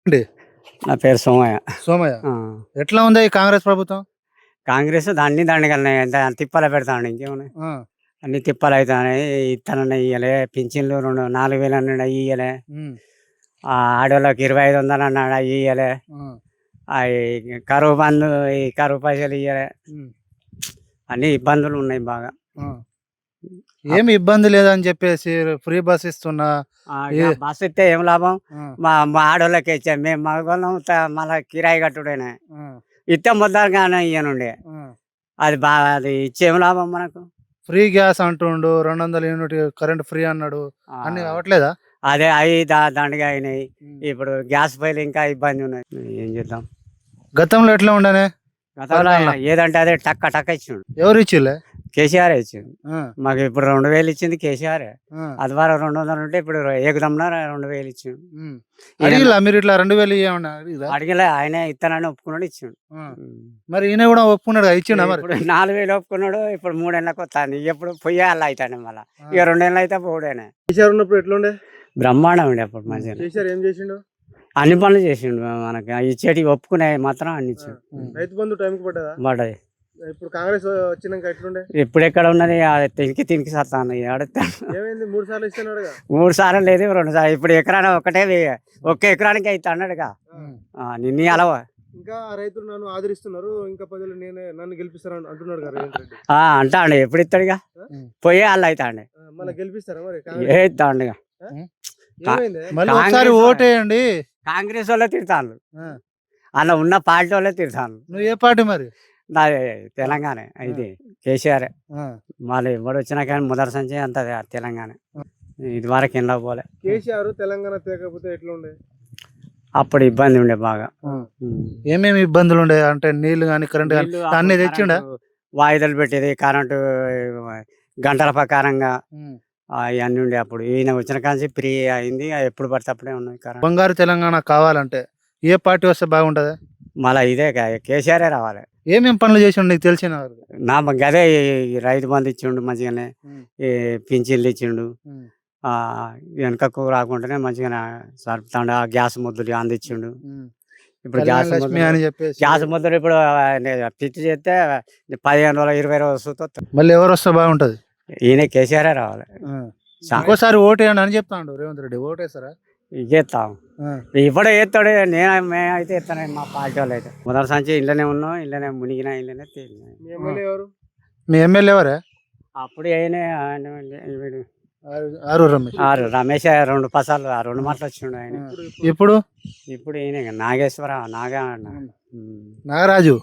అండి. నా పేరు సోమయ్య. సోమయ్య. ఆ! ఎట్లా ఉంది ఈ కాంగ్రెస్ ప్రభుత్వం? కాంగ్రెస్ అన్ని దండగలున్నాయి. తిప్పలు పెడతాండు ఇంకేమున్నాయి. ఆ! అన్ని తిప్పలయితాన్నాయి. ఇత్తనన్నా ఇయ్యలే. పింఛన్లు 4000 అన్నాడు అయి ఇయ్యలే. హ్మ్. ఆడోళ్ళకి 2500 అన్నాడు అయి ఇయ్యలే. ఆ! కరువు బంధు ఈ కరువు పైసలు ఇయ్యలే. హ్మ్. అన్ని ఇబ్బందులు ఉన్నాయి బాగా. ఆ! ఏమి ఇబ్బంది లేదని చెప్పేసి ఫ్రీ బస్ ఇస్తున్నా. ఏ బస్సు ఇస్తే ఏం లాభం? ఆ! మా మా ఆడోళ్ళకే ఇచ్చాం. మేము మగోళ్ళం మళ్ళా కిరాయి కట్టుడేనే. ఆ! ఇత్తే ముద్దాలుగానే ఇయ్యనుండే. ఆ! అది ఇచ్చేం లాభం మనకు? ఫ్రీ గ్యాస్ అంటుండు. 200 యూనిట్ కరెంట్ ఫ్రీ అన్నాడు. ఆ! అన్ని అవ్వట్లేదా? అదే అయి దండగా అయినాయి. హ్మ్. ఇప్పుడు గ్యాస్ పొయ్యిలు ఇంకా ఇబ్బంది ఉన్నది. ఏం చేద్దాం? గతంలో ఎట్లా ఉండనే? గతంలో పరిపాలన ఏదంటే అదే టక్క టక్క ఇచ్చిండు. ఎవరు ఇచ్చిళ్ళే? కేసీఆర్ ఇచ్చిండు. ఆ! మాకు ఇప్పుడు 2000 ఇచ్చింది కేసీఆర్. ఆ! అది వరకు 200 ఉంటే ఇప్పుడు ఏకదమ్మున 2000 ఇచ్చిండు. హ్మ్. అడిగిల్లా మీరు ఇట్లా 2000 ఇయ్యమని అడిగిర్రా? అడిగలే, ఆయనే ఇస్తానని ఒప్పుకున్నాడు, ఇచ్చిండు. ఆ! మరి ఈయన కూడా ఒప్పుకున్నాడు కదా, ఇచ్చిండా మరి? ఇప్పుడు 4000 ఒప్పుకున్నాడు. ఇప్పుడు 3 ఏళ్ళకి వస్తాను. ఎప్పుడు పొయ్యాలి అవుతాను మళ్ళీ. ఇక 2 ఏళ్ళు అయితే పోడేనే. కేసీఆర్ ఉన్నప్పుడు ఎట్లుండే? బ్రహ్మాండం ఉండే అప్పుడు మంచిగా. కేసీఆర్ ఏం చేసిండు? అన్ని పనులు చేసిండు. మనకి ఇచ్చేటివి ఒప్పుకునే మాత్రం అన్ని ఇచ్చిండు. రైతు బంధు టైంకి పడ్డదా? పడ్డది. ఇప్పుడు కాంగ్రెస్ వచ్చినాక ఎట్లుండే? ఇప్పుడు ఎక్కడ ఉన్నది? తినికి సత్తాను ఏమైంది? 3 సార్లు ఇస్తున్నాడుగా. 3 సార్లు లేదు, 2 సార్లు. ఇప్పుడు ఎకరాన ఒక్క ఎకరానికి అయితే అన్నాడుగా. నిన్న అలవా ఇంకా రైతులు నన్ను ఆదరిస్తున్నారు, ఇంకా ప్రజలు నన్ను గెలిపిస్తారు అంటున్నాడు కదా రేవంత్ రెడ్డి. అంటాండి. ఎప్పుడు ఇస్తాడుగా? పోయే వాళ్ళు అవుతాండి. మళ్ళీ గెలిపిస్తారా మరి? ఏ ఇస్తాండుగా. మళ్ళీ ఒకసారి ఓటేయండి. కాంగ్రెస్ వాళ్ళే తిడతాను. అలా ఉన్న పార్టీ వాళ్ళే తిడతాను. నువ్వు ఏ పార్టీ మరి? నాది తెలంగాణ. ఇది కేసీఆర్. మళ్ళీ ఎవడు వచ్చినా కానీ మొదటి సంచి అంత తెలంగాణ. ఇది వరకు ఎండ పోలే. కేసీఆర్ తెలంగాణ తేకపోతే ఎట్లుండే? అప్పుడు ఇబ్బంది ఉండే బాగా. ఏమేమి ఇబ్బందులు ఉండే అంటే? నీళ్లు కానీ కరెంట్ కానీ అన్ని తెచ్చిండా? వాయిదాలు పెట్టేది, కరెంటు గంటల ప్రకారంగా అవన్నీ ఉండే. అప్పుడు ఈయన వచ్చిన కానీ ఫ్రీ అయింది. ఎప్పుడు పడితే అప్పుడే ఉన్నాయి కరెంట్. బంగారు తెలంగాణ కావాలంటే ఏ పార్టీ వస్తే బాగుంటది? మళ్ళీ ఇదే కేసీఆరే రావాలి. ఏమేమి పనులు చేసిండు నీకు తెలిసిన? నా గదే ఈ రైతు బంధు ఇచ్చిండు మంచిగానే. ఈ పింఛన్లు ఇచ్చిండు. వెనకకు రాకుండానే మంచిగా సరుపుతాండు. గ్యాస్ ముద్దులు అందించిండు. ఇప్పుడు గ్యాస్ ముద్దులు ఇప్పుడు ఫిట్ చేస్తే 15 రోజులు 20 రోజులు వస్తుంది. మళ్ళీ ఎవరు వస్తే బాగుంటది? ఈయన కేసీఆరే రావాలి. ఇంకోసారి ఓటేయండి అని చెప్తాడు రేవంత్ రెడ్డి. ఓటేస్తారా? ఇచ్చేస్తాం. ఇప్పుడు ఎత్తాడు. మేమైతే ఎత్తాను. మా పార్టీ వాళ్ళు అయితే మొదటి సంచి ఇళ్ళనే ఉన్నాం, ఇళ్ళనే మునిగినా, ఇళ్ళనే తేలినా. మీ ఎమ్మెల్యే ఎవరే? అప్పుడు అయినా రమేష్ 2 పసాలు 2 మాటలు వచ్చిండు ఆయన. ఇప్పుడు ఈయన నాగేశ్వర నాగరాజు.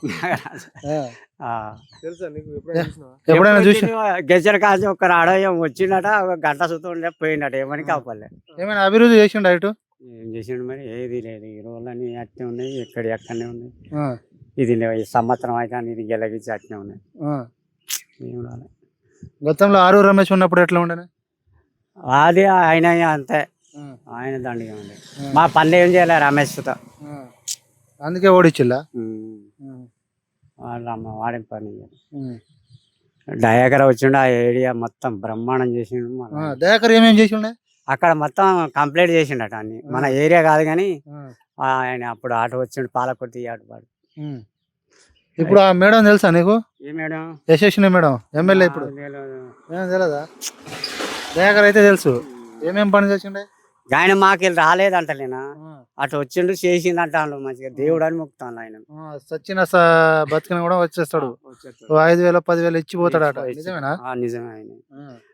ఎప్పుడైనా చూసి గెజర్ కాసి ఒక్కరు ఆడయం వచ్చిండట. ఒక గంట సుతుండే పోయిండట. ఏమని కాపాలే. ఏమైనా అభివృద్ధి చేసిండు ఇటు? ఏం చేసిండు మరి? ఏది లేదు. ఈ రోజులన్నీ అట్నే ఉన్నాయి. ఎక్కడనే ఉన్నాయి. ఇది ఈ సంవత్సరం అయితే ఇది గెలగించి అట్నే ఉన్నాయి. గతంలో ఆరు రమేష్ ఉన్నప్పుడు ఎట్లా ఉండేనా? అది ఆయన అంతే. ఆయన దండిగా ఉండే. మా పనులు ఏం చేయలే రమేష్ తో. అందుకే ఓడిచ్చిల్లా? వాడే పని. దయాకర్ వచ్చిండు. ఆ ఏరియా మొత్తం బ్రహ్మాండం చేసిండు. దయాకర్ ఏమేమి చేసిండే? అక్కడ మొత్తం కంప్లీట్ చేసిండట అన్ని. మన ఏరియా కాదు కానీ ఆయన అప్పుడు ఆటో వచ్చిండు. పాలకొట్టి ఆటో పాడు. ఇప్పుడు ఆ మేడం తెలుసా నీకు? ఏ మేడం? యశస్విని మేడం ఎమ్మెల్యే. ఇప్పుడు ఏం తెలియదా? దయాకర్ అయితే తెలుసు. ఏమేం పని చేసిండే? ఆయన మాకెళ్ళి రాలేదంటలేనా? అటు వచ్చిండు చేసింది అంటాను. మంచిగా దేవుడు అని మొక్కుతాను ఆయన. సచ్చిన బతికిన కూడా వచ్చేస్తాడు. 5000 10,000 ఇచ్చి పోతాడట. నిజమేనా? నిజమే. ఆయన